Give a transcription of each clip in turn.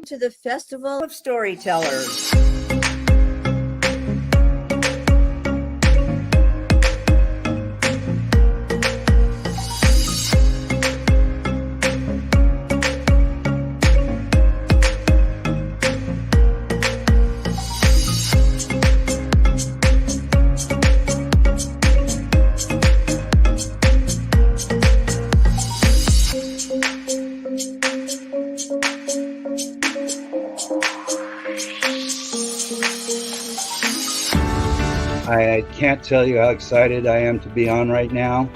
to the Festival of Storytellers. I can't tell you how excited I am to be on right now.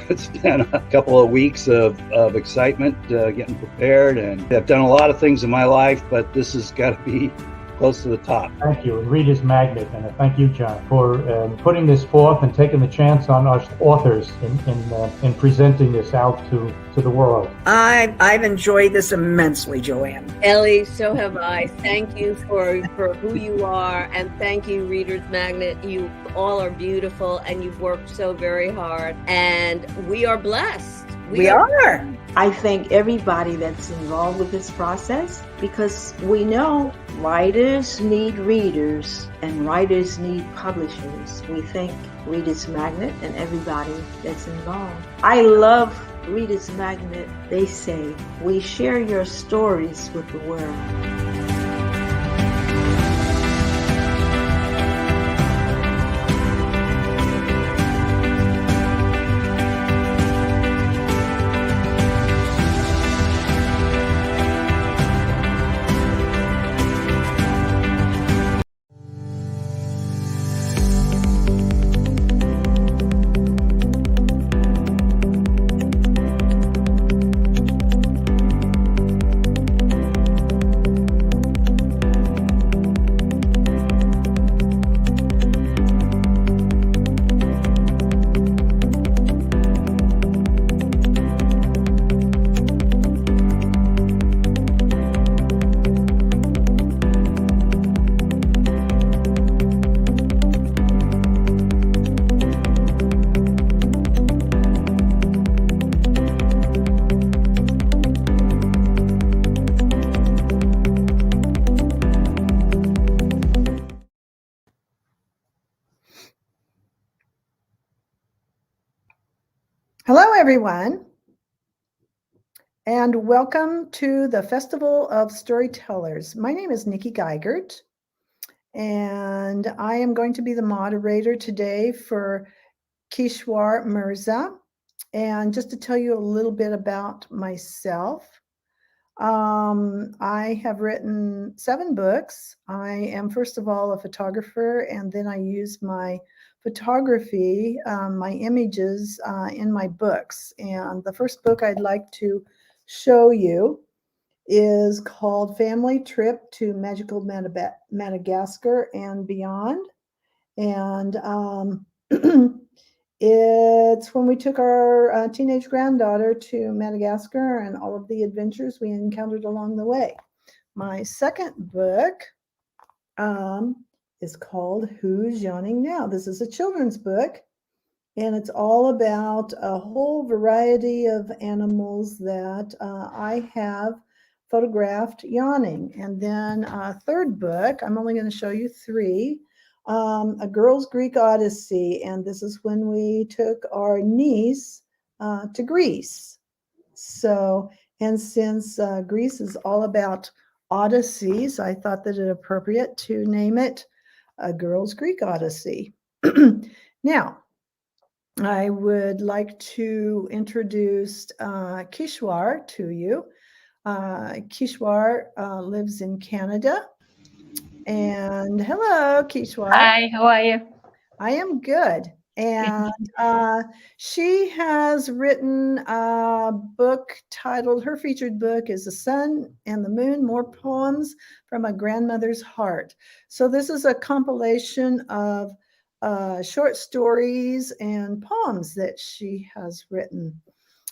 It's been a couple of weeks of excitement, getting prepared, and I've done a lot of things in my life, but this has got to be close to the top. Thank you, and Reader's Magnet, and thank you, John, for putting this forth and taking the chance on us authors in presenting this out to the world. I've enjoyed this immensely, Joanne. Ellie, so have I. Thank you for who you are, and thank you, Reader's Magnet. You all are beautiful, and you've worked so very hard, and we are blessed. We are. I thank everybody that's involved with this process, because we know writers need readers and writers need publishers. We thank Reader's Magnet and everybody that's involved. I love Reader's Magnet. They say, we share your stories with the world. Hello, everyone, and welcome to the Festival of Storytellers. My name is Nikki Geiger, and I am going to be the moderator today for Kishwar Mirza. And just to tell you a little bit about myself, I have written 7 books. I am, first of all, a photographer, and then I use my photography, my images in my books. And the first book I'd like to show you is called Family Trip to Magical Madagascar and Beyond. And it's when we took our teenage granddaughter to Madagascar and all of the adventures we encountered along the way. My second book is called Who's Yawning Now? This is a children's book, and it's all about a whole variety of animals that I have photographed yawning. And then a third book, I'm only going to show you 3, A Girl's Greek Odyssey, and this is when we took our niece to Greece. So, and since Greece is all about odysseys, I thought that it appropriate to name it A Girl's Greek Odyssey. Now, I would like to introduce Kishwar to you. Kishwar lives in Canada. And hello, Kishwar. Hi, how are you? I am good. And she has written a book titled, her featured book is The Sun and the Moon, More Poems from a Grandmother's Heart. So this is a compilation of short stories and poems that she has written.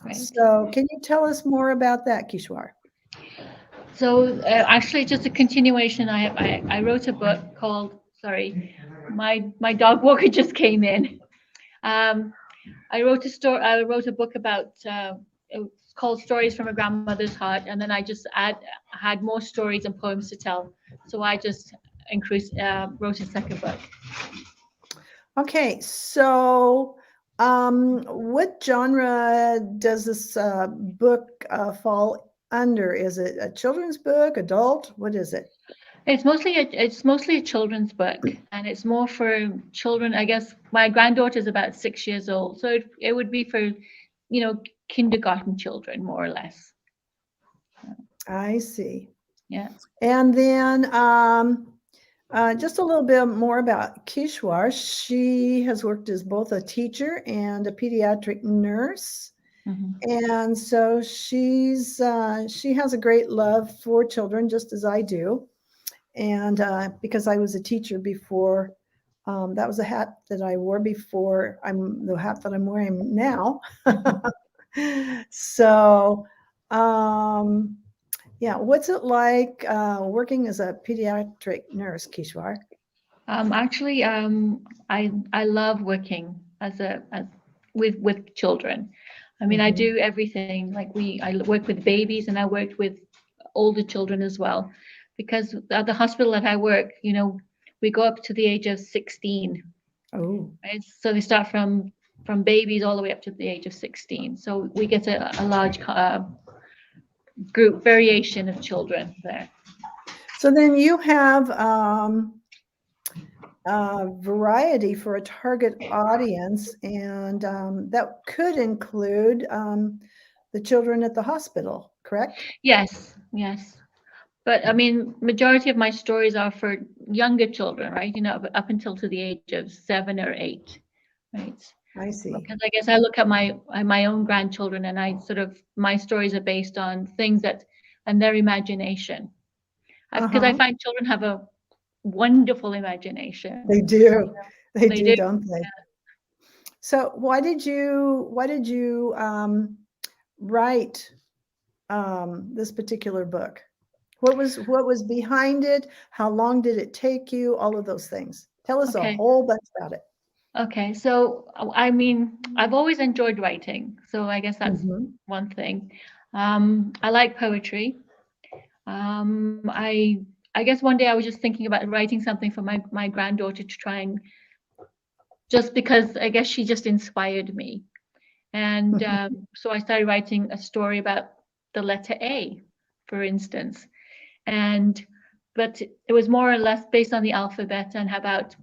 Right. So can you tell us more about that, Kishwar? So actually just a continuation. I wrote a book called, sorry, my dog walker just came in. I wrote a book about it's called Stories from a Grandmother's Heart, and then I just had more stories and poems to tell. So I just wrote a second book. Okay, so what genre does this book fall under? Is it a children's book, adult? What is it? It's mostly a children's book, and it's more for children. I guess my granddaughter is about 6 years old, so it would be for, kindergarten children, more or less. I see. Yeah. And then just a little bit more about Kishwar. She has worked as both a teacher and a pediatric nurse. And so she has a great love for children, just as I do. And because I was a teacher before, that was a hat that I wore before the hat that I'm wearing now. So, yeah, what's it like working as a pediatric nurse, Kishwar? Actually, I love working with children. I mean, I do everything. Like I work with babies, and I worked with older children as well, because at the hospital that I work, we go up to the age of 16. Oh, right? So they start from babies all the way up to the age of 16. So we get a large group variation of children there. so then you have variety for a target audience, and that could include the children at the hospital, correct? Yes. But I mean, majority of my stories are for younger children, right? Up until to the age of 7 or 8, right? I see. Because I guess I look at my own grandchildren, and my stories are based on things and their imagination. Because I find children have a wonderful imagination. They do. They do, do. don't they? Yeah. So why did you write this particular book? What was behind it? How long did it take you? All of those things. Tell us a whole bunch about it. Okay, so I mean, I've always enjoyed writing, so I guess that's one thing. I like poetry. I guess one day I was just thinking about writing something for my granddaughter to try, and just because I guess she just inspired me. And so I started writing a story about the letter A, for instance. But it was more or less based on the alphabet, and about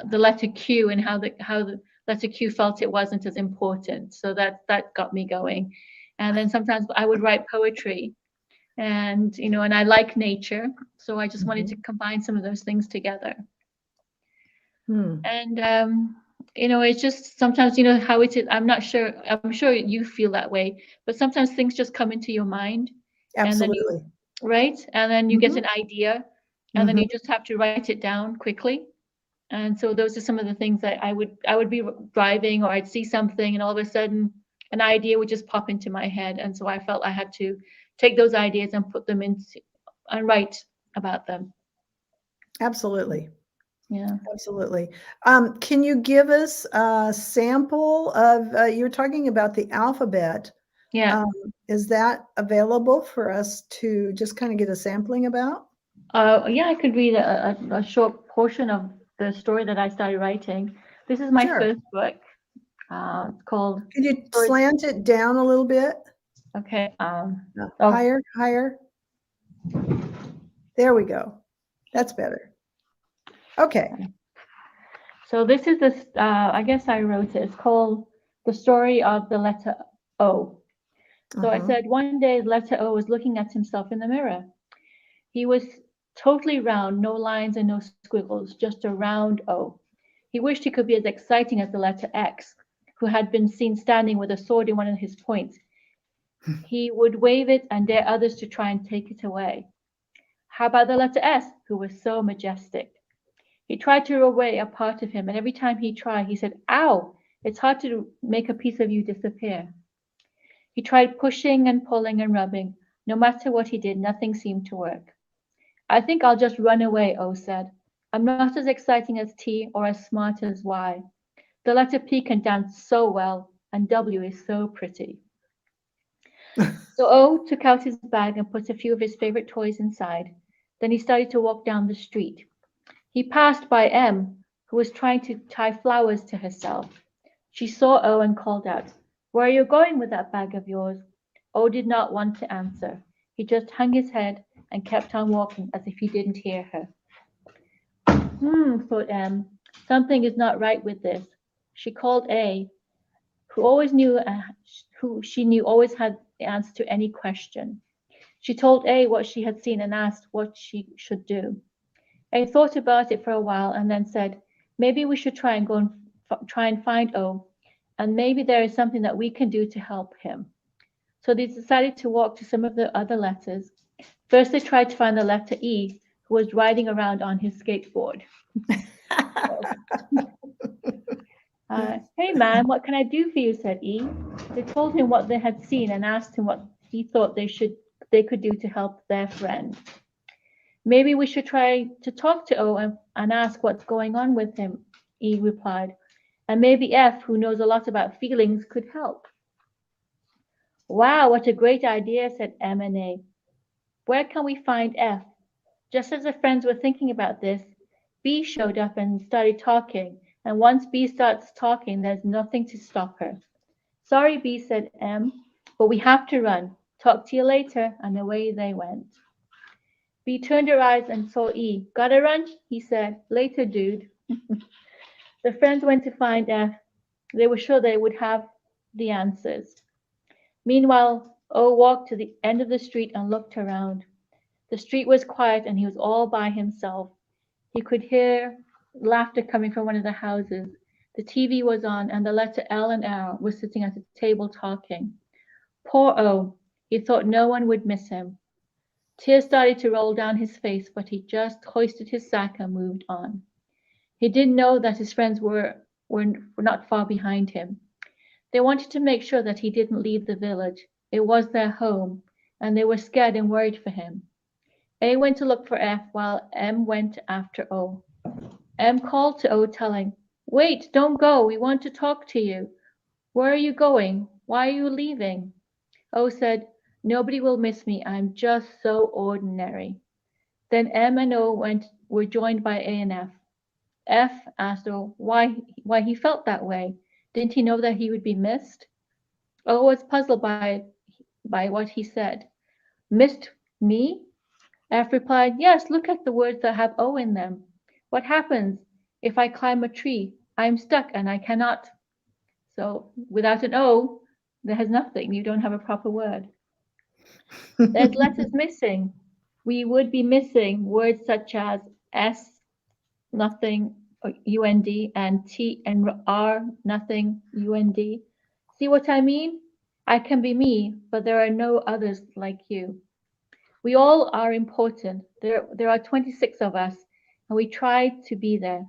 the letter Q, and how the letter Q felt it wasn't as important. So that got me going. And then sometimes I would write poetry, and and I like nature, so I just wanted to combine some of those things together. And it's just sometimes how it is. I'm sure you feel that way, but sometimes things just come into your mind. Absolutely. And then you get an idea, and then you just have to write it down quickly. And so those are some of the things that I would be driving, or I'd see something, and all of a sudden an idea would just pop into my head. And so I felt I had to take those ideas and put them into and write about them. Absolutely. Yeah, absolutely. Can you give us a sample of, you're talking about the alphabet. Yeah. Is that available for us to just kind of get a sampling about? Yeah, I could read a short portion of the story that I started writing. This is my first book. It's called. Could you slant it down a little bit? Okay. Higher. There we go. That's better. Okay. So this is I guess I wrote it. It's called The Story of the Letter O. So I said, one day letter O was looking at himself in the mirror. He was totally round, no lines and no squiggles, just a round O. He wished he could be as exciting as the letter X, who had been seen standing with a sword in one of his points. He would wave it and dare others to try and take it away. How about the letter S, who was so majestic? He tried to roll away a part of him, and every time he tried, he said, "Ow, it's hard to make a piece of you disappear." He tried pushing and pulling and rubbing. No matter what he did, nothing seemed to work. "I think I'll just run away," O said. "I'm not as exciting as T or as smart as Y. The letter P can dance so well, and W is so pretty." So O took out his bag and put a few of his favorite toys inside. Then he started to walk down the street. He passed by M, who was trying to tie flowers to herself. She saw O and called out, "Where are you going with that bag of yours?" O did not want to answer. He just hung his head and kept on walking as if he didn't hear her. Thought M. Something is not right with this. She called A, who she knew always had the answer to any question. She told A what she had seen and asked what she should do. A thought about it for a while and then said, "Maybe we should try and find O, and maybe there is something that we can do to help him." So they decided to walk to some of the other letters. First, they tried to find the letter E, who was riding around on his skateboard. "Hey man, what can I do for you?" said E. They told him what they had seen and asked him what he thought they could do to help their friend. "Maybe we should try to talk to O and ask what's going on with him," E replied. "And maybe F, who knows a lot about feelings, could help." "Wow, what a great idea," said M and A. "Where can we find F?" Just as the friends were thinking about this, B showed up and started talking. And once B starts talking, there's nothing to stop her. "Sorry, B," said M, "but we have to run. Talk to you later." And away they went. B turned her eyes and saw E. "Gotta run," he said. "Later, dude." The friends went to find F. They were sure they would have the answers. Meanwhile, O walked to the end of the street and looked around. The street was quiet and he was all by himself. He could hear laughter coming from one of the houses. The TV was on and the letter L and R were sitting at a table talking. Poor O. He thought no one would miss him. Tears started to roll down his face, but he just hoisted his sack and moved on. He didn't know that his friends were not far behind him. They wanted to make sure that he didn't leave the village. It was their home, and they were scared and worried for him. A went to look for F while M went after O. M called to O, telling, "Wait, don't go. We want to talk to you." "Where are you going? Why are you leaving?" O said, "Nobody will miss me. I'm just so ordinary." Then M and O were joined by A and F. F asked O why he felt that way. Didn't he know that he would be missed? O was puzzled by what he said. "Missed me?" F replied, "Yes, look at the words that have O in them. What happens if I climb a tree? I'm stuck and I cannot." So without an O, there's nothing. You don't have a proper word. There's letters missing. We would be missing words such as S, nothing, UND, and T and R, nothing, UND. See what I mean? I can be me, but there are no others like you. We all are important. There are 26 of us, and we try to be there.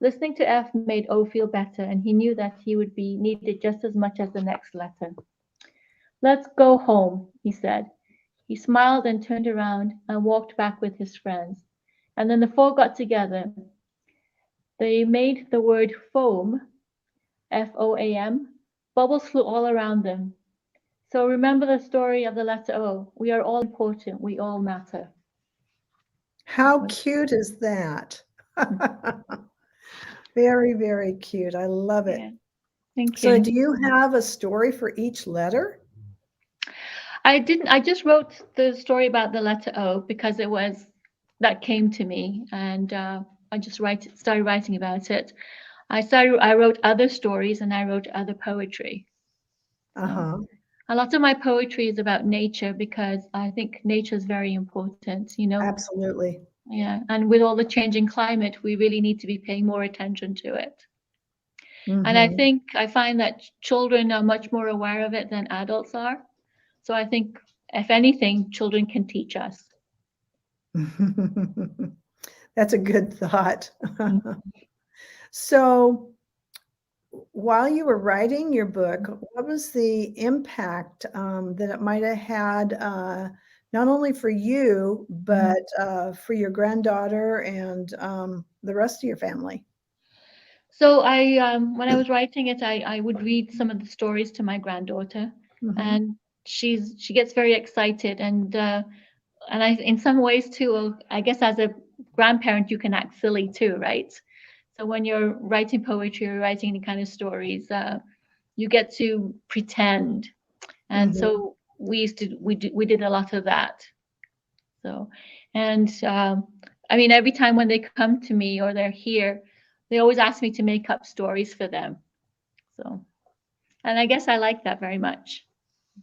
Listening to F made O feel better, and he knew that he would be needed just as much as the next letter. "Let's go home," he said. He smiled and turned around and walked back with his friends. And then the four got together. They made the word foam, F-O-A-M. Bubbles flew all around them. So remember the story of the letter O. We are all important. We all matter. How cute is that? Very, very cute. I love it. Yeah. Thank you. So do you have a story for each letter? I didn't. I just wrote the story about the letter O because that came to me, and I just started writing about it. I wrote other stories and I wrote other poetry. A lot of my poetry is about nature because I think nature is very important, Absolutely. Yeah, and with all the changing climate, we really need to be paying more attention to it. And I find that children are much more aware of it than adults are. So I think, if anything, children can teach us. That's a good thought. So while you were writing your book, what was the impact that it might have had, not only for you, but for your granddaughter and the rest of your family? So when I was writing it, I would read some of the stories to my granddaughter. And she gets very excited, and I, in some ways too, I guess as a grandparent, you can act silly too, right? So when you're writing poetry or writing any kind of stories, you get to pretend, and so we did a lot of that. So, and I mean, every time when they come to me or they're here, they always ask me to make up stories for them. So, and I guess I like that very much.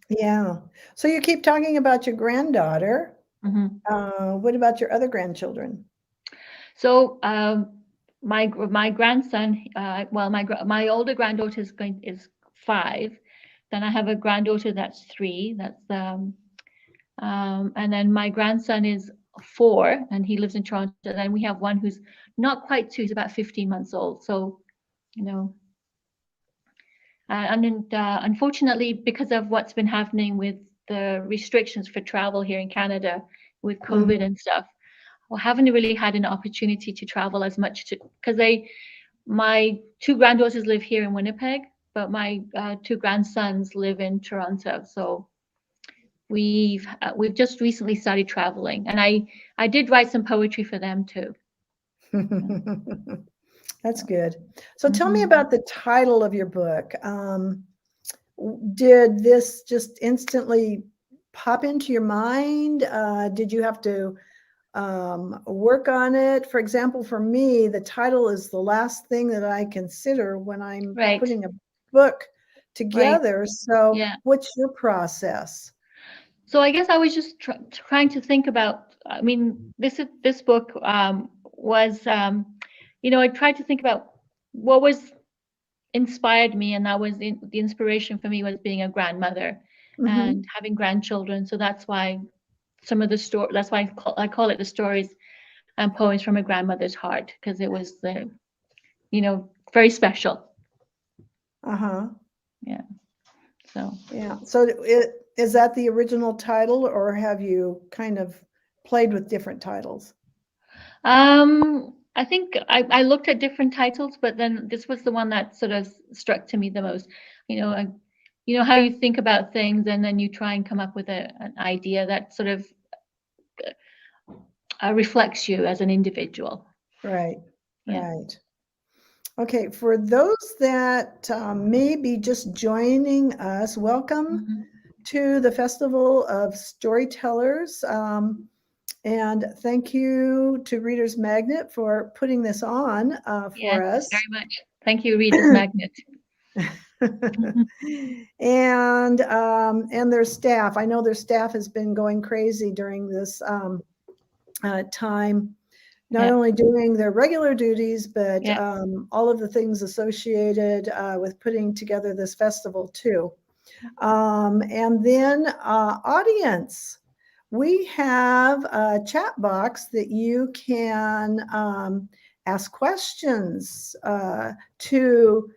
Yeah. So you keep talking about your granddaughter. What about your other grandchildren? So my grandson, well, my older granddaughter is 5. Then I have a granddaughter that's 3. That's and then my grandson is 4, and he lives in Toronto. Then we have one who's not quite 2; he's about 15 months old. So, you know, and unfortunately, because of what's been happening with the restrictions for travel here in Canada with COVID and stuff, I haven't really had an opportunity to travel as much because my 2 granddaughters live here in Winnipeg, but my 2 grandsons live in Toronto. So we've just recently started traveling, and I did write some poetry for them too. That's good. So tell me about the title of your book. Did this just instantly pop into your mind? Did you have to work on it? For example, for me, the title is the last thing that I consider when I'm putting a book together. So what's your process? So I guess I was just trying to think about, I mean, this book was, you know, I tried to think about what was inspired me, and that was the inspiration for me was being a grandmother and having grandchildren. So that's why some of the story, that's why I call it the stories and poems from a grandmother's heart, because it was the, you know, very special. Yeah. So. Yeah. So is that the original title, or have you kind of played with different titles? I think I looked at different titles, but then this was the one that sort of struck to me the most. You know how you think about things, and then you try and come up with an idea that sort of reflects you as an individual. Right. Yeah. Right. Okay. For those that may be just joining us, welcome to the Festival of Storytellers. And thank you to Reader's Magnet for putting this on for us. Very much. Thank you, Reader's Magnet. And their staff. I know their staff has been going crazy during this time, not only doing their regular duties, but all of the things associated with putting together this festival too. And then audience. We have a chat box that you can ask questions to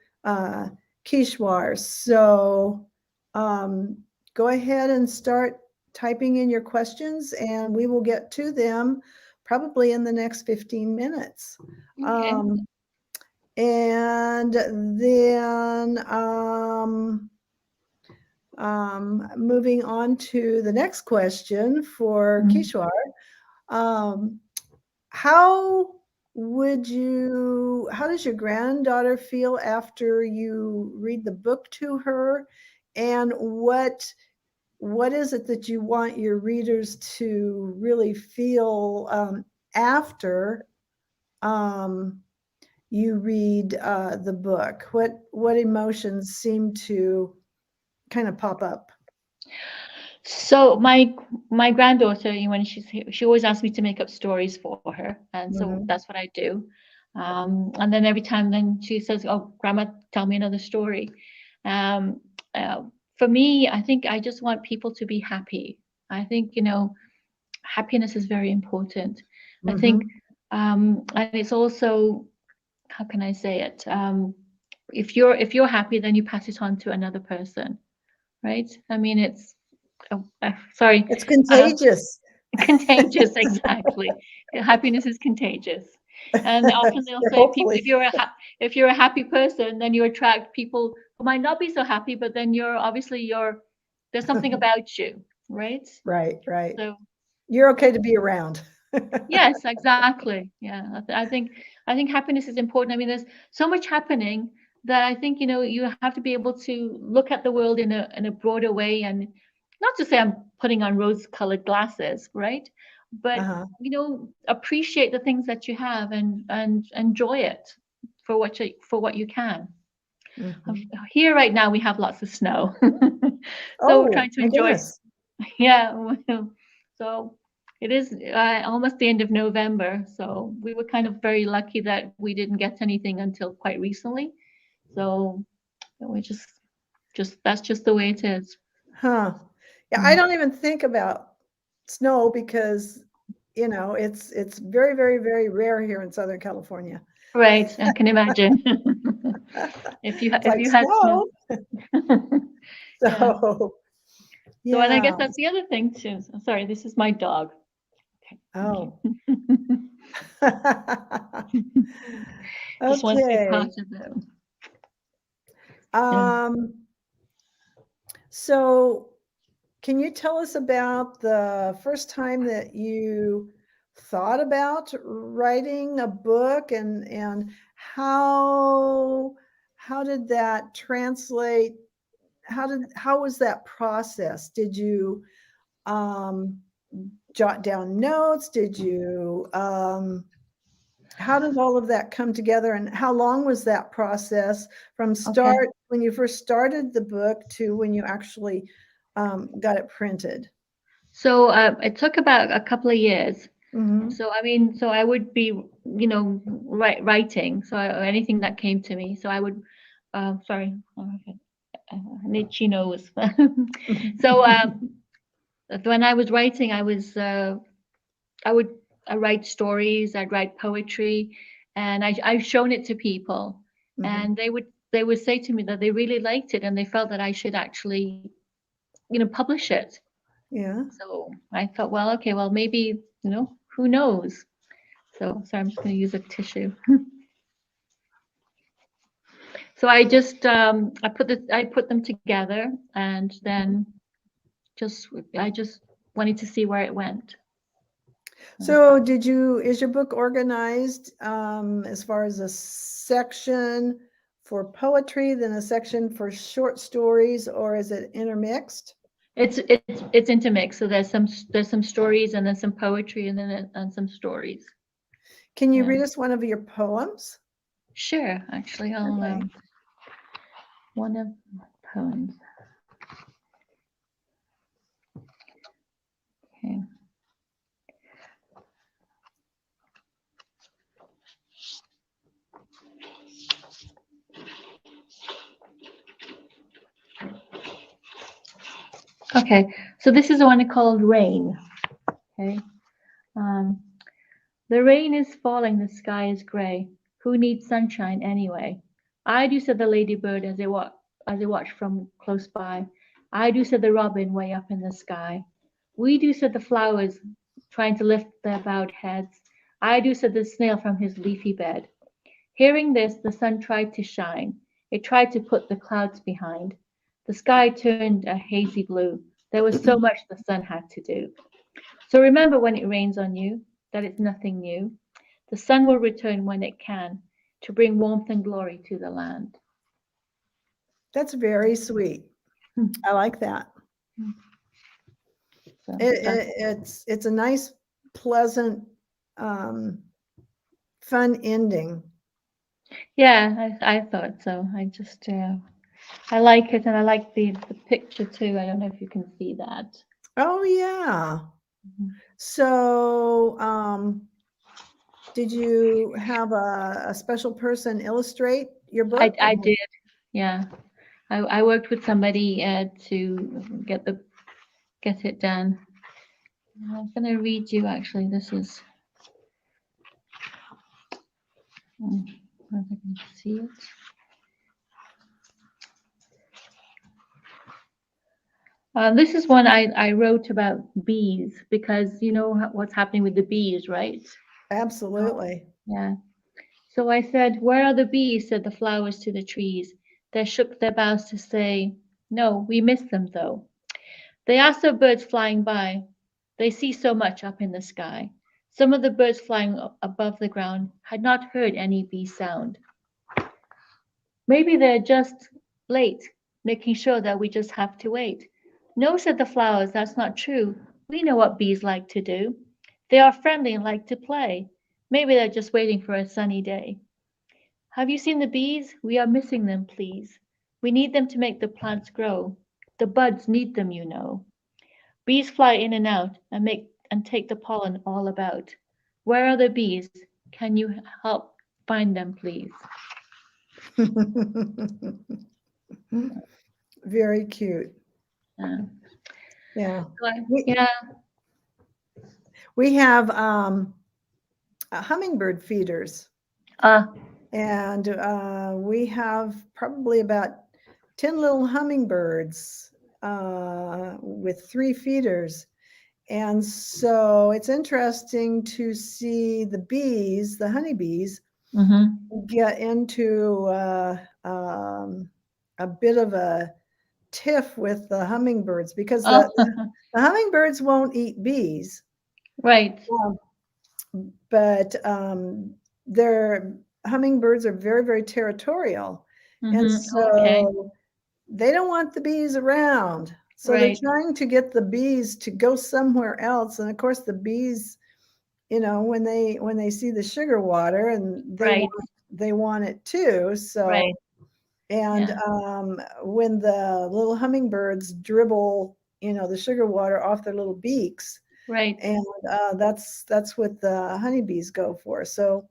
Kishwar. So go ahead and start typing in your questions, and we will get to them probably in the next 15 minutes. Okay. And then moving on to the next question for Kishwar. How does your granddaughter feel after you read the book to her? And what is it that you want your readers to really feel after you read the book? What emotions seem to kind of pop up? So my granddaughter, when she's here, she always asks me to make up stories for her, and so that's what I do. And then every time, then she says, "Oh, Grandma, tell me another story." For me, I think I just want people to be happy. I think happiness is very important. I think, and it's also, how can I say it? If you're happy, then you pass it on to another person. Right? I mean, it's sorry. It's contagious. Contagious, exactly. Happiness is contagious, and often they'll say, people, if you're a happy person, then you attract people who might not be so happy, but then you're there's something about you, right? Right, right. So You're okay to be around. yes, exactly. Yeah, I think happiness is important. I mean, there's so much happening that I think, you know, you have to be able to look at the world in a broader way, and not to say I'm putting on rose-colored glasses, right? But Uh-huh. you know, appreciate the things that you have and enjoy it for what you can. Mhm. Here right now we have lots of snow, so we're Oh, trying to my enjoy. goodness. Yeah, well, so it is almost the end of November, so we were kind of very lucky that we didn't get anything until quite recently. So we just that's just the way it is. Huh. Yeah, I don't even think about snow because, you know, it's very, very, very rare here in Southern California. Right, I can imagine. It's If like you had snow. snow. Yeah. So, So and I guess yeah. that's the other thing too. Sorry, this is my dog. Oh. Just wants to be Okay. part of it. Yeah. So can you tell us about the first time that you thought about writing a book, and how did that translate? How was that process? Did you jot down notes? Did you how did all of that come together, and how long was that process from Okay. start when you first started the book to when you actually got it printed? So it took about a couple of years. Mhm. So I mean, so I would be, you know, writing. So anything that came to me. So I would, sorry, okay. She knows. So when I was writing, I would I write stories, I'd write poetry, and I've shown it to people, Mhm. and they would say to me that they really liked it and they felt that I should actually, you know, publish it. Yeah. So I thought, well, okay, well, maybe, you know, who knows? So sorry, I'm just going to use a tissue. So I put them together, and then I just wanted to see where it went. So is your book organized as far as a section for poetry, then a section for short stories, or is it intermixed? It's intermixed. So there's some stories and then some poetry and some stories. Can you Yeah. read us one of your poems? Sure, actually, I'll Okay. one of my poems. Okay. Okay, so this is the one called Rain. Okay. Um, the rain is falling, the sky is grey. Who needs sunshine anyway? I do, said the ladybird as they watched from close by. I do, said the robin way up in the sky. We do, said the flowers trying to lift their bowed heads. I do, said the snail from his leafy bed. Hearing this, the sun tried to shine. It tried to put the clouds behind. The sky turned a hazy blue. There was so much the sun had to do. So remember when it rains on you, that it's nothing new. The sun will return when it can to bring warmth and glory to the land. That's very sweet. I like that. So It's a nice, pleasant, fun ending. yeah, I thought so. I just I like it, and I like the picture too. I don't know if you can see that. Oh yeah. Mhm. So did you have a special person illustrate your book? I did, yeah. I worked with somebody to get it done. I'm going to read you actually. This is, if I can see it. This is one I wrote about bees, because you know what's happening with the bees, right? Absolutely. Yeah. So I said, "Where are the bees?" said the flowers to the trees. They shook their boughs to say, "No, we miss them though." They asked the birds flying by. They see so much up in the sky. Some of the birds flying above the ground had not heard any bee sound. Maybe they're just late, making sure that we just have to wait. No, said the flowers, that's not true. We know what bees like to do. They are friendly and like to play. Maybe they're just waiting for a sunny day. Have you seen the bees? We are missing them, please. We need them to make the plants grow. The buds need them, you know. Bees fly in and out and take the pollen all about. Where are the bees? Can you help find them, please? Very cute. Yeah. Yeah. We have hummingbird feeders. And we have probably about 10 little hummingbirds with 3 feeders. And so it's interesting to see the bees, the honeybees, get into a bit of a tiff with the hummingbirds because the hummingbirds won't eat bees. Right. But their hummingbirds are very, very territorial. And so they don't want the bees around. So they're trying to get the bees to go somewhere else. And of course, the bees, you know, when they see the sugar water and they want it too. So, and when the little hummingbirds dribble, you know, the sugar water off their little beaks. And that's what the honeybees go for. So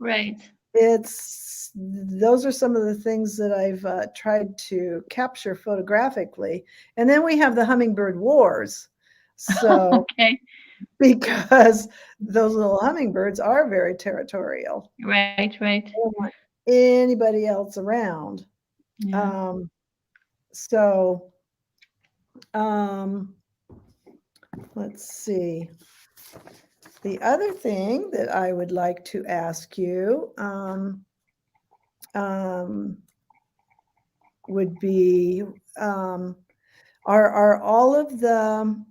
those are some of the things that I've tried to capture photographically. And then we have the hummingbird wars. So because those little hummingbirds are very territorial. They don't want anybody else around. Let's see. The other thing that I would like to ask you would be, are all of the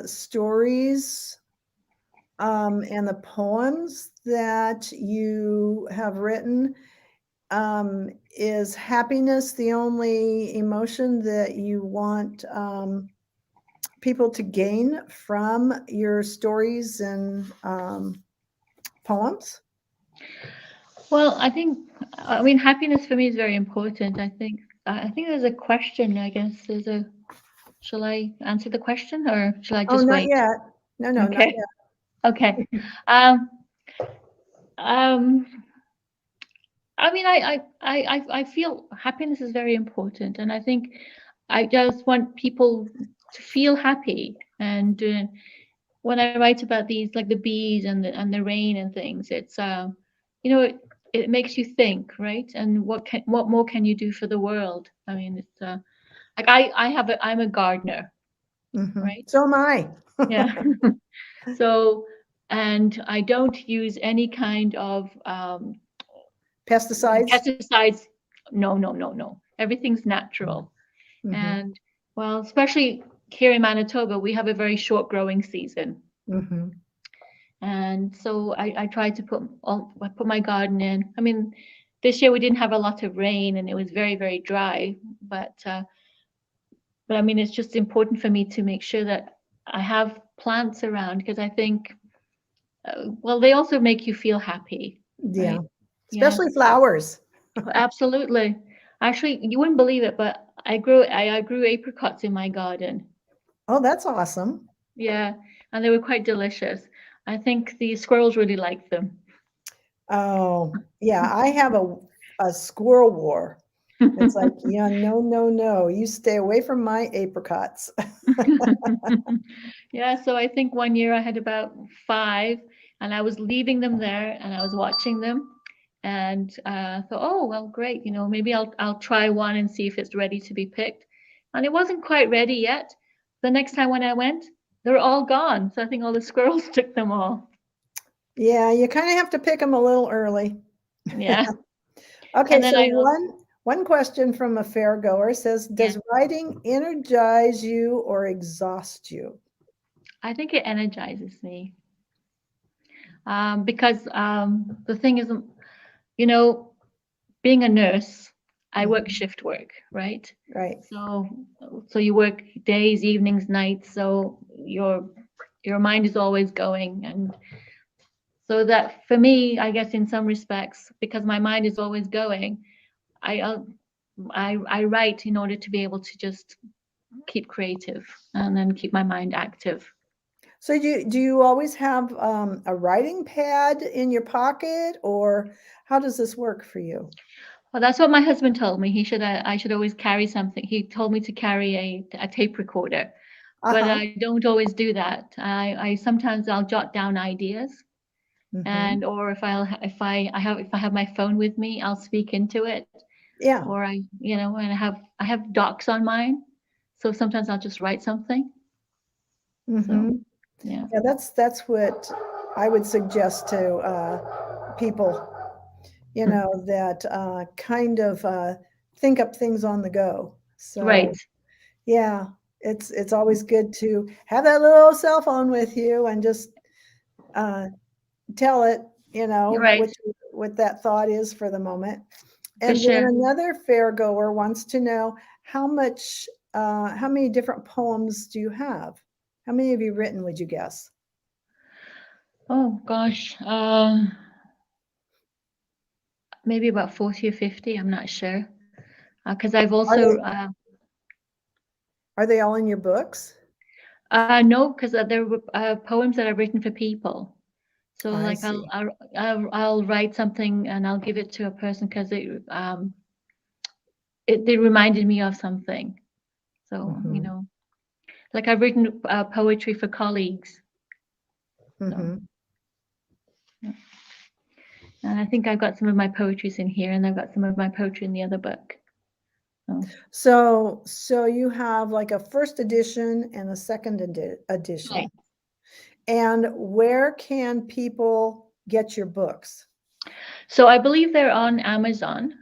stories and the poems that you have written, is happiness the only emotion that you want people to gain from your stories and poems? Well, I mean, happiness for me is very important. I think there's a question. I guess shall I answer the question or shall I just wait? Not yet. No, not yet. Okay. I mean, I feel happiness is very important, and I think I just want people to feel happy. And when I write about these, like the bees and the rain and things, it's you know, it makes you think, right? And what more can you do for the world? I mean, it's like I'm a gardener, right? So am I. Yeah. So, and I don't use any kind of pesticides. No. Everything's natural. And well, especially here in Manitoba, we have a very short growing season. And so I tried to put my garden in. I mean, this year we didn't have a lot of rain and it was very, very dry, but I mean, it's just important for me to make sure that I have plants around, because I think, well, they also make you feel happy. Yeah. Right? Especially flowers. Absolutely. Actually, you wouldn't believe it, but I grew apricots in my garden. Oh, that's awesome. Yeah, and they were quite delicious. I think the squirrels really liked them. Oh, yeah. I have a squirrel war. It's like, yeah, no. You stay away from my apricots. Yeah, so I think one year I had about 5, and I was leaving them there, and I was watching them, and thought, oh, well, great. You know, maybe I'll try one and see if it's ready to be picked. And it wasn't quite ready yet. The next time when I went, they were all gone. So I think all the squirrels took them all. Yeah, you kind of have to pick them a little early. Yeah. Okay, so One question from a fairgoer says, does writing energize you or exhaust you? I think it energizes me. Because the thing is, you know, being a nurse, I work shift work, right? Right. So you work days, evenings, nights. So your mind is always going, and so that for me, I guess in some respects, because my mind is always going, I write in order to be able to just keep creative and then keep my mind active. So do you always have a writing pad in your pocket, or how does this work for you? Well, that's what my husband told me. I should always carry something. He told me to carry a tape recorder, but I don't always do that. I sometimes I'll jot down ideas, and or if I have my phone with me, I'll speak into it. Yeah. Or and I have docs on mine, so sometimes I'll just write something. So, yeah. Yeah, that's what I would suggest to people, that kind of think up things on the go. So, Right. yeah, it's always good to have that little cell phone with you and just tell it, Right. what that thought is for the moment. For And sure. then another fairgoer wants to know how many different poems do you have? How many have you written, would you guess? Oh gosh, maybe about 40 or 50. I'm not sure, because I've also Are they all in your books? no, because there were poems that I've written for people. So I like see. I'll write something and I'll give it to a person because it reminded me of something. So like I've written poetry for colleagues. So, and I think I've got some of my poetries in here, and I've got some of my poetry in the other book. So you have like a first edition and a second edition. Right. And where can people get your books? So I believe they're on Amazon.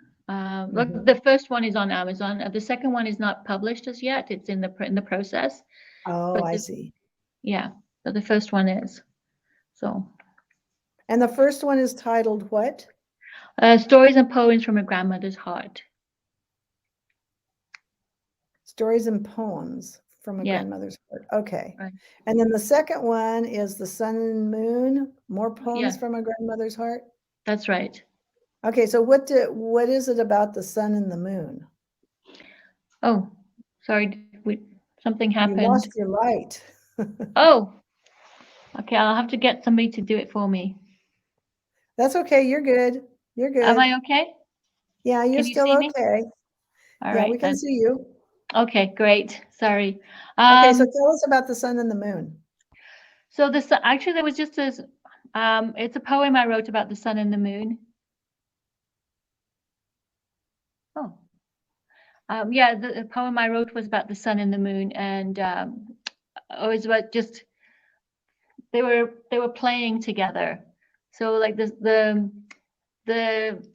Look, the first one is on Amazon. The second one is not published as yet. It's in the process. Oh, But I see. Yeah, but the first one is. So. And the first one is titled what? Stories and Poems from a Grandmother's Heart. Stories and Poems from a Grandmother's Heart. Okay. Right. And then the second one is The Sun and Moon, More Poems from a Grandmother's Heart? That's right. Okay, so what is it about the sun and the moon? Oh, sorry, something happened. You lost your light. Oh, okay, I'll have to get somebody to do it for me. That's okay, you're good. You're good. Am I okay? Yeah, you're still okay. All yeah, right, we can see you. Okay, great. Sorry. Okay, so tell us about the sun and the moon. So actually there was just this, it's a poem I wrote about the sun and the moon. Oh, yeah, the poem I wrote was about the sun and the moon, and it was about just they were playing together. So like the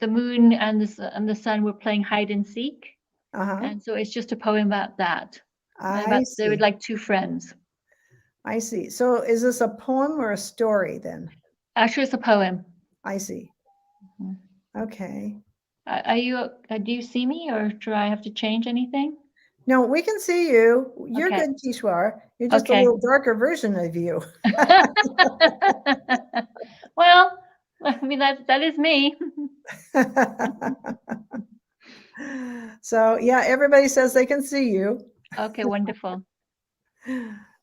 moon and the sun were playing hide and seek, and so it's just a poem about that. They were like two friends. I see. So is this a poem or a story then? Actually, it's a poem. I see. Okay. Are you? Do you see me, or do I have to change anything? No, we can see you. You're good, Kishwar. You're just a little darker version of you. Well, I mean that is me. So yeah, everybody says they can see you. Okay, wonderful.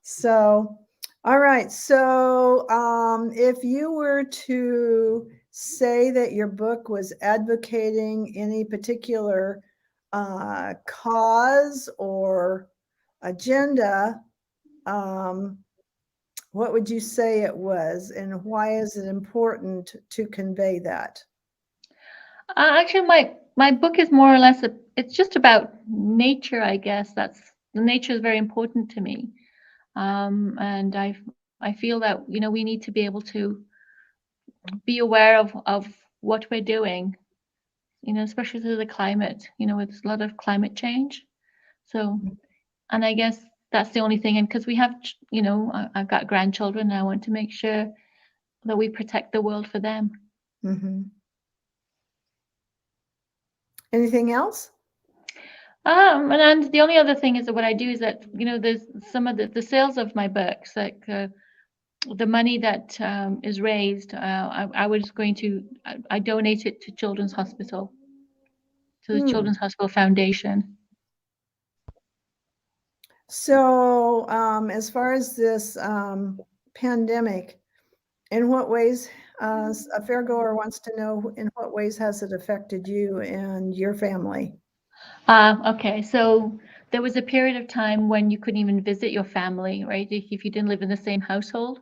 So, all right. So, if you were to say that your book was advocating any particular cause or agenda, what would you say it was, and why is it important to convey that? Actually, my book is more or less it's just about nature, I guess. Nature is very important to me, and I feel that we need to be able to be aware of what we're doing, especially through the climate, with a lot of climate change. So, and I guess that's the only thing. And because we have, I've got grandchildren, and I want to make sure that we protect the world for them. Mm-hmm. Anything else? And the only other thing is that what I do is that, there's some of the sales of my books, like the money that is raised, I donate it to Children's Hospital, to the Children's Hospital Foundation. So, as far as this pandemic, in what ways, a fairgoer wants to know, in what ways has it affected you and your family? Okay, so there was a period of time when you couldn't even visit your family, right? If you didn't live in the same household,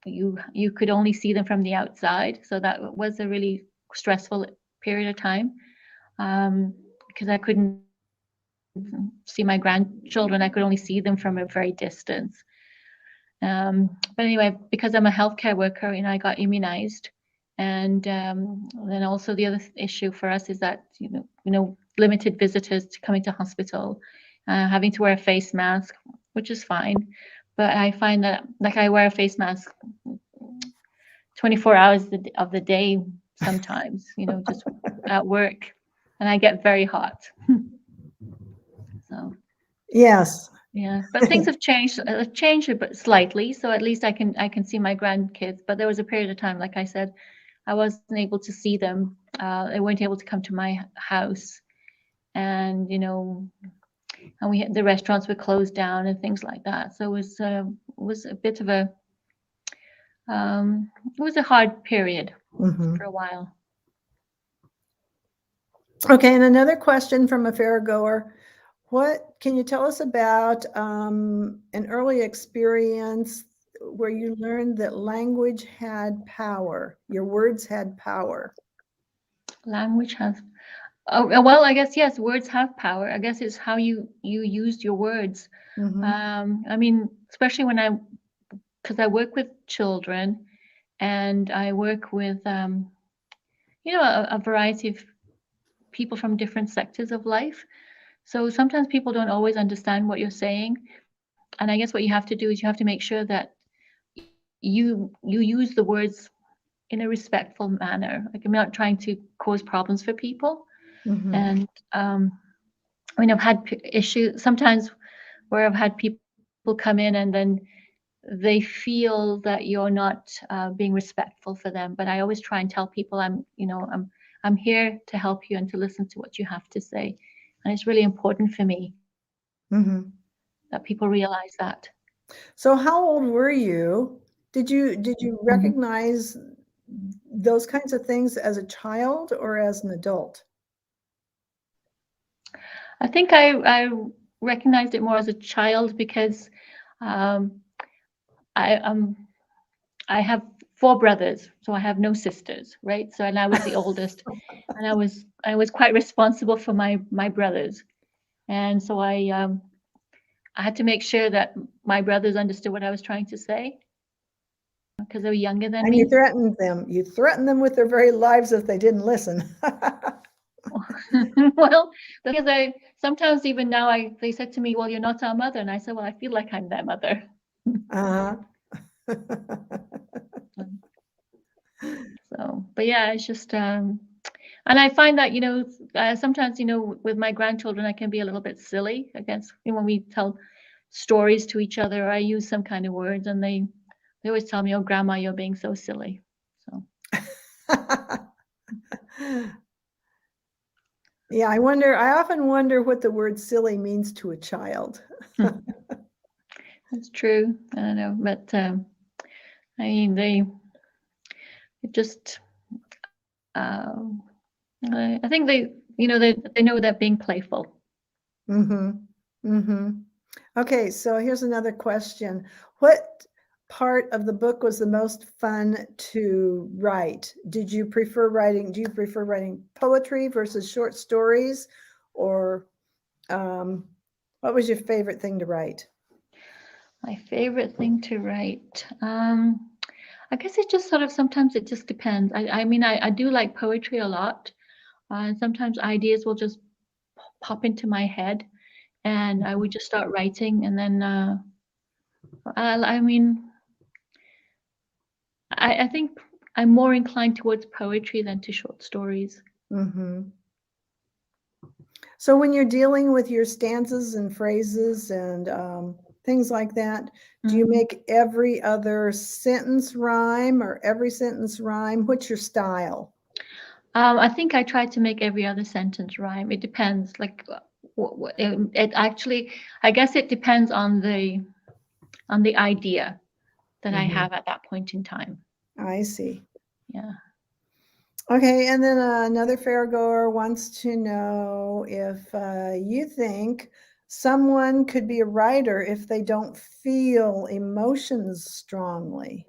you could only see them from the outside. So that was a really stressful period of time, because I couldn't see my grandchildren. I could only see them from a very distance. But anyway, because I'm a healthcare worker, I got immunized. And then also the other issue for us is that, limited visitors coming to hospital, having to wear a face mask, which is fine. But I find that, like, I wear a face mask 24 hours of the day sometimes, just at work, and I get very hot. So yes, yeah, but things have changed a bit slightly. So at least I can see my grandkids. But there was a period of time, like I said, I wasn't able to see them. They weren't able to come to my house, and and the restaurants were closed down and things like that. So it was a bit of a it was a hard period for a while. Okay, and another question from a fairgoer. What can you tell us about an early experience where you learned that language had power? Your words had power. Language has. Oh, well, I guess, yes, words have power. I guess it's how you used your words. I mean, especially because I work with children, and I work with, a variety of people from different sectors of life. So sometimes people don't always understand what you're saying. And I guess what you have to do is you have to make sure that you use the words in a respectful manner. Like, I'm not trying to cause problems for people. And I've had issues sometimes where I've had people come in and then they feel that you're not being respectful for them. But I always try and tell people I'm here to help you and to listen to what you have to say. And it's really important for me that people realize that. So how old were you? Did you recognize those kinds of things as a child or as an adult? I think I recognized it more as a child because I have 4 brothers, so I have no sisters, right? So, and I was the oldest, and I was quite responsible for my brothers, and so I had to make sure that my brothers understood what I was trying to say because they were younger than me. You threatened them. You threatened them with their very lives if they didn't listen. Well, because sometimes even now they said to me, "Well, you're not our mother," and I said, "Well, I feel like I'm their mother." So, but yeah, it's just, and I find that sometimes with my grandchildren I can be a little bit silly against when we tell stories to each other. I use some kind of words, and they always tell me, "Oh, Grandma, you're being so silly." So. Yeah, I often wonder what the word silly means to a child. That's true. I don't know, but I mean, they just, I think they know that being playful. Okay, so here's another question. What part of the book was the most fun to write? Do you prefer writing poetry versus short stories, or what was your favorite thing to write? My favorite thing to write, I guess it just sort of sometimes it just depends. I mean, I do like poetry a lot, And sometimes ideas will just pop into my head, and I would just start writing. And then, I mean, I think I'm more inclined towards poetry than to short stories. Mm-hmm. So when you're dealing with your stanzas and phrases and things like that, do you make every other sentence rhyme or every sentence rhyme? What's your style? I think I try to make every other sentence rhyme. It depends. Like, it actually, I guess it depends on the idea that I have at that point in time. I see. Yeah. Okay, and then another fairgoer wants to know if you think someone could be a writer if they don't feel emotions strongly.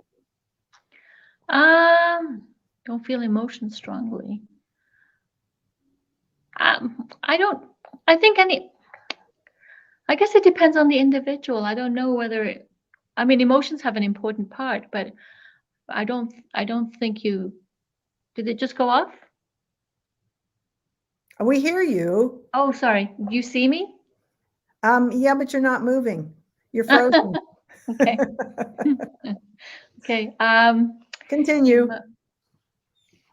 Don't feel emotions strongly. I don't. I think I guess it depends on the individual. I don't know whether. I mean, emotions have an important part, but I don't think you. Did it just go off? We hear you. Oh, sorry. You see me? Yeah, but you're not moving. You're frozen. Okay. Okay. Continue.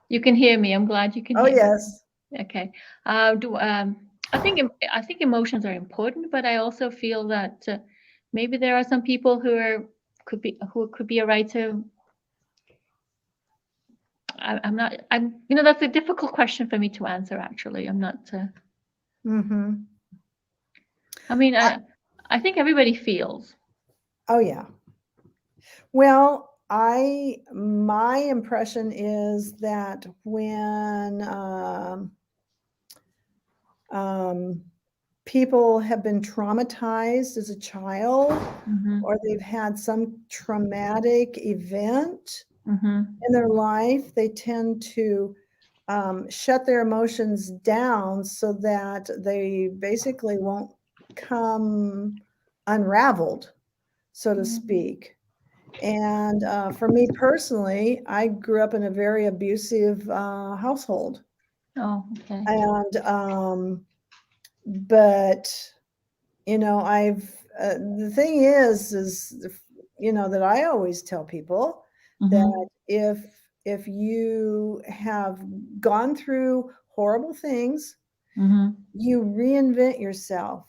You can hear me. I'm glad you can hear Oh, yes. me. Okay. I think emotions are important, but I also feel that maybe there are some people who could be a writer. I'm not. That's a difficult question for me to answer. Actually, I'm not. I mean, I think everybody feels. Oh, yeah. Well, my impression is that when people have been traumatized as a child, or they've had some traumatic event in their life, they tend to shut their emotions down so that they basically won't come unraveled, so to speak. And for me personally, I grew up in a very abusive household. Oh, okay. And but I've the thing is that I always tell people that if you have gone through horrible things, you reinvent yourself.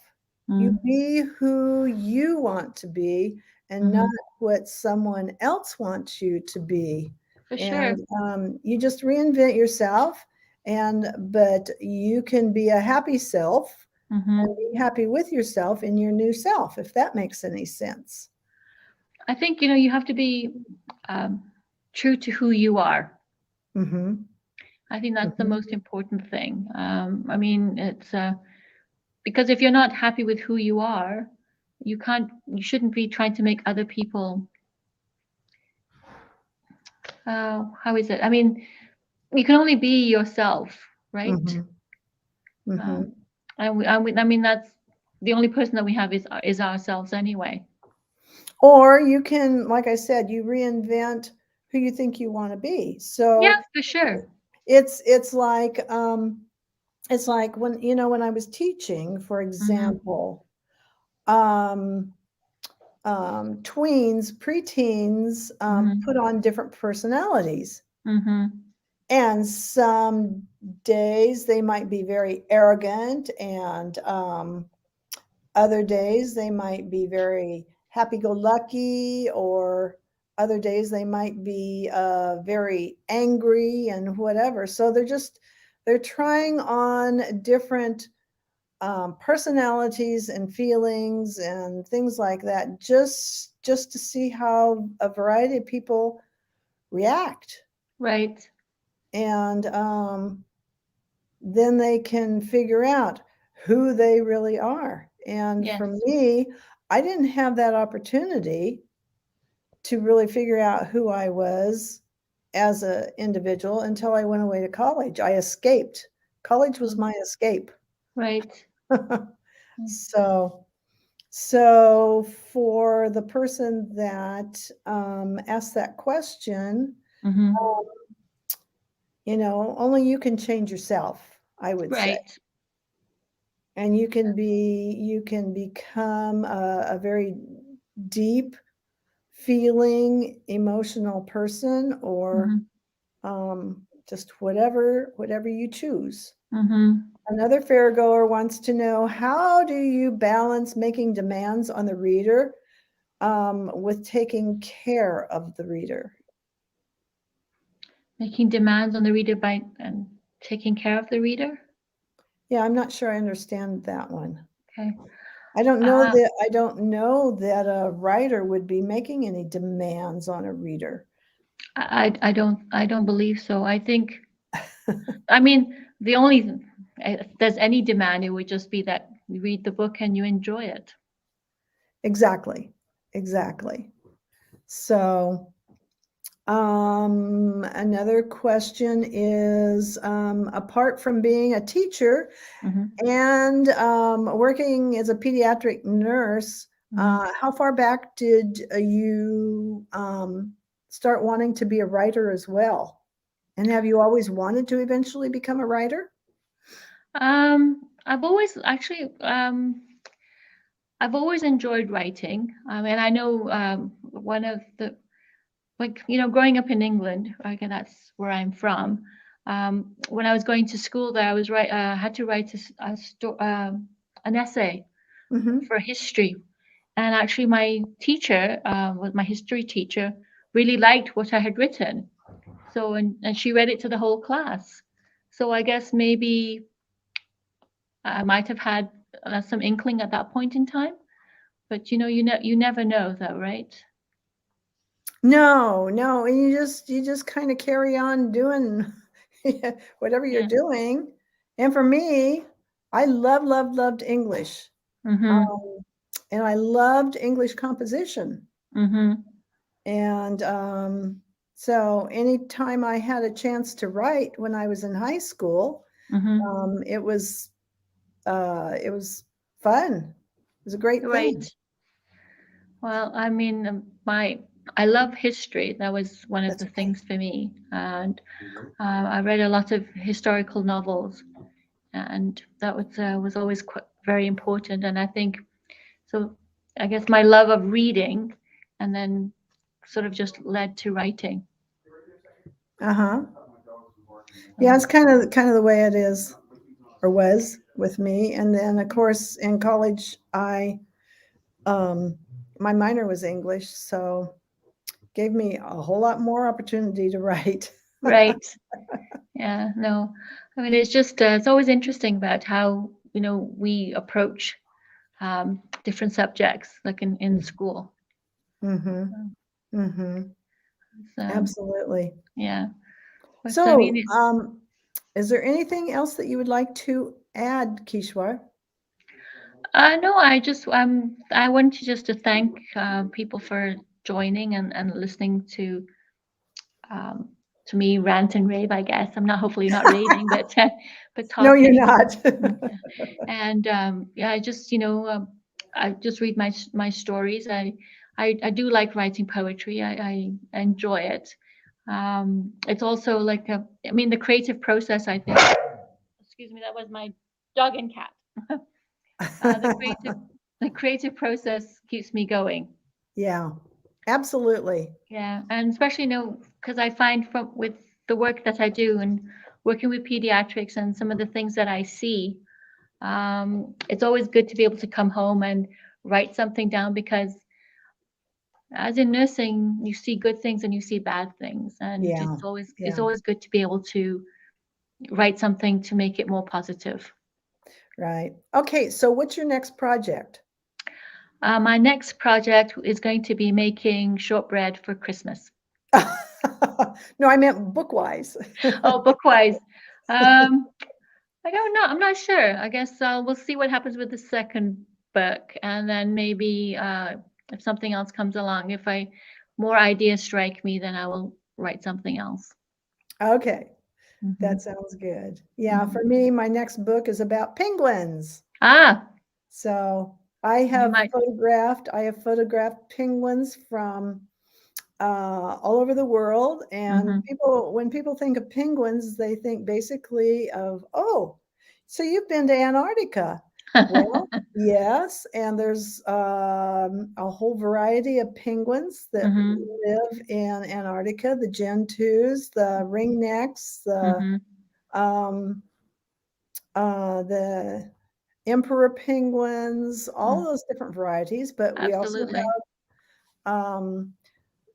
You be who you want to be and not what someone else wants you to be. For sure. And you just reinvent yourself, but you can be a happy self and be happy with yourself in your new self, if that makes any sense. I think you have to be true to who you are. I think that's the most important thing. I mean, it's because if you're not happy with who you are, you shouldn't be trying to make other people. How is it? I mean, you can only be yourself, right? I mean, that's the only person that we have is ourselves anyway. Or you can, like I said, you reinvent who you think you want to be. So yeah, for sure. It's like when I was teaching, for example, tweens, preteens put on different personalities. And some days they might be very arrogant, and other days they might be very happy-go-lucky, or other days they might be very angry and whatever. So they're trying on different personalities and feelings and things like that, just to see how a variety of people react. Right. And then they can figure out who they really are. And for me, I didn't have that opportunity to really figure out who I was as an individual until I went away to college. I escaped. College was my escape. Right. So for the person that asked that question, only you can change yourself. I would say. Right. And you can become a very deep feeling, emotional person, or just whatever you choose. Another fairgoer wants to know, how do you balance making demands on the reader with taking care of the reader? Making demands on the reader by taking care of the reader. Yeah, I'm not sure I understand that one. Okay. I don't know that a writer would be making any demands on a reader. I don't believe so. I think, I mean, the only, if there's any demand, it would just be that you read the book and you enjoy it. Exactly. So, another question is, apart from being a teacher and working as a pediatric nurse, how far back did you start wanting to be a writer as well? And have you always wanted to eventually become a writer? I've always actually, I've always enjoyed writing. And I know one of the, like, growing up in England, again, that's where I'm from. When I was going to school there, I had to write an essay for history. And actually my teacher, was my history teacher, really liked what I had written. So, and she read it to the whole class. So I guess maybe I might have had some inkling at that point in time, but you never know though, right? No, and you just kind of carry on doing whatever you're doing. And for me, I loved English. And I loved English composition. And so anytime I had a chance to write when I was in high school, it was fun. It was a great thing. Right. Well, I mean, I love history. That was one of the things for me. And I read a lot of historical novels, and that was always very important. And I think, so I guess my love of reading, and then sort of just led to writing. Yeah, it's kind of the way it is, or was, with me. And then of course in college, my minor was English, so gave me a whole lot more opportunity to write. Right. Yeah, no, I mean, it's just, it's always interesting about how, we approach different subjects, like in school. Absolutely. Yeah. But, So, I mean, is there anything else that you would like to add, Kishwar? No, I want to thank people for joining and listening to me rant and rave. I guess I'm hopefully not raving, but talking. No, you're not. And yeah, I just I just read my stories. I do like writing poetry. I enjoy it. It's also like I mean, the creative process, I think. Excuse me, that was my dog and cat. The creative process keeps me going. Yeah, absolutely. Yeah, and especially because I find with the work that I do and working with pediatrics and some of the things that I see, it's always good to be able to come home and write something down, because as in nursing, you see good things and you see bad things, and it's always good to be able to write something to make it more positive. Right. Okay, so what's your next project? My next project is going to be making shortbread for Christmas. No, I meant book-wise. Oh, book-wise. I don't know. I'm not sure. I guess we'll see what happens with the second book, and then maybe if something else comes along, if more ideas strike me, then I will write something else. Okay, that sounds good. Yeah, for me, my next book is about penguins. So I have photographed penguins from all over the world, and when people think of penguins, they think basically of, oh, So you've been to Antarctica. Well, yes, and there's a whole variety of penguins that Mhm. live in Antarctica, the Gentooth, the ringnecks, Mhm. the emperor penguins, all those different varieties, but we also Absolutely. have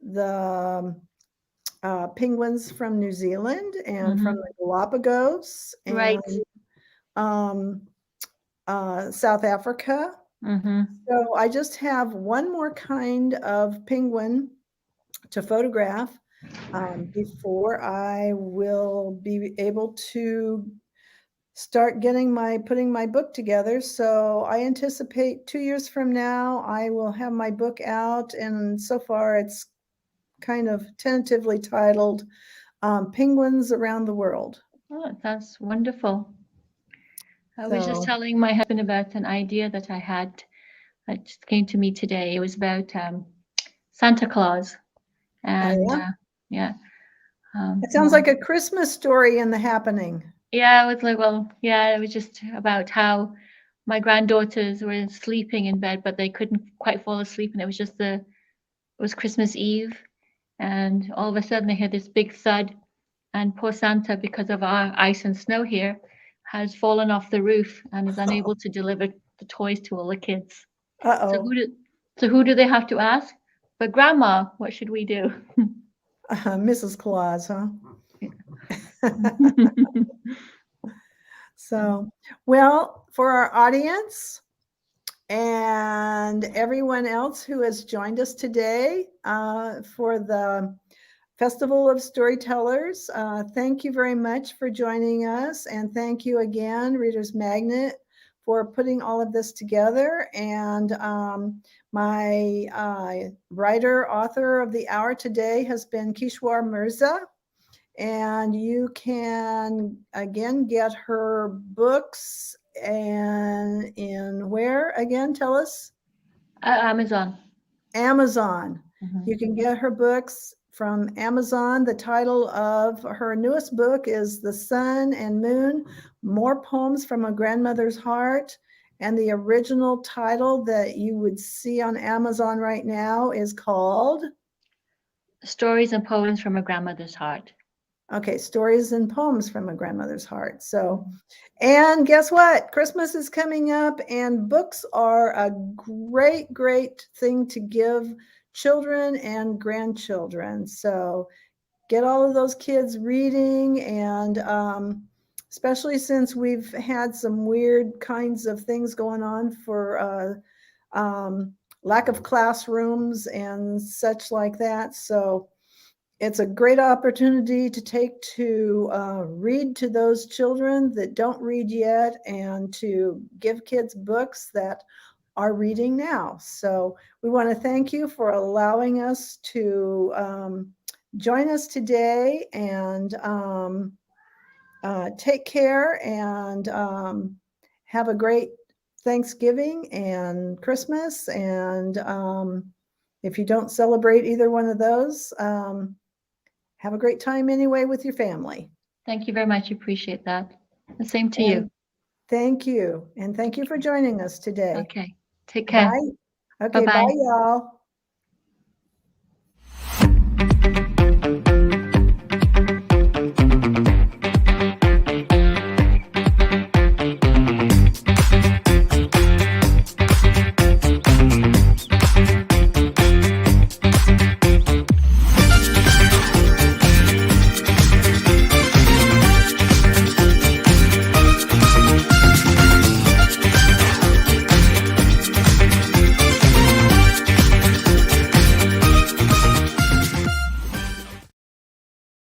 the penguins from New Zealand and from Mhm. the Galapagos and Right. um, South Africa. Mhm. So I just have one more kind of penguin to photograph before I will be able to start putting my book together. So I anticipate 2 years from now, I will have my book out. And so far it's kind of tentatively titled Penguins Around the World. Oh, that's wonderful. I was just So, telling my husband about an idea that I had that just came to me today. It was about Santa Claus, and yeah, yeah, it sounds like a Christmas story in the happening. yeah. It was like, well, yeah, it was just about how my granddaughters were sleeping in bed, but they couldn't quite fall asleep, and it was Christmas Eve, and all of a sudden they hear this big thud, and poor Santa, because of our ice and snow here, has fallen off the roof and is unable to deliver the toys to all the kids. So Uh-oh. who do they have to ask? But Grandma, what should we do? Mrs. Claus, huh? So, well, for our audience and everyone else who has joined us today for the Festival of Storytellers, thank you very much for joining us. And thank you again, Reader's Magnet, for putting all of this together. And my writer, author of the hour today has been Kishwar Mirza. And you can again get her books and in where again? Tell us. Amazon. Amazon. Mhm. You can get her books from Amazon. The title of her newest book is The Sun and Moon, More Poems from a Grandmother's Heart. And the original title that you would see on Amazon right now is called Stories and Poems from a Grandmother's Heart. Okay, Stories and Poems from a Grandmother's Heart. So, and guess what? Christmas is coming up, and books are a great, great thing to give children and grandchildren. So, get all of those kids reading, and especially since we've had some weird kinds of things going on for lack of classrooms and such like that. So, it's a great opportunity to take to read to those children that don't read yet and to give kids books that are reading now. So we want to thank you for allowing us to join us today, and take care, and have a great Thanksgiving and Christmas. And if you don't celebrate either one of those, have a great time anyway with your family. Thank you very much. Appreciate that. The same to And you. thank you. And thank you for joining us today. Okay. Take care. Bye. Okay, bye, Bye-bye. y'all.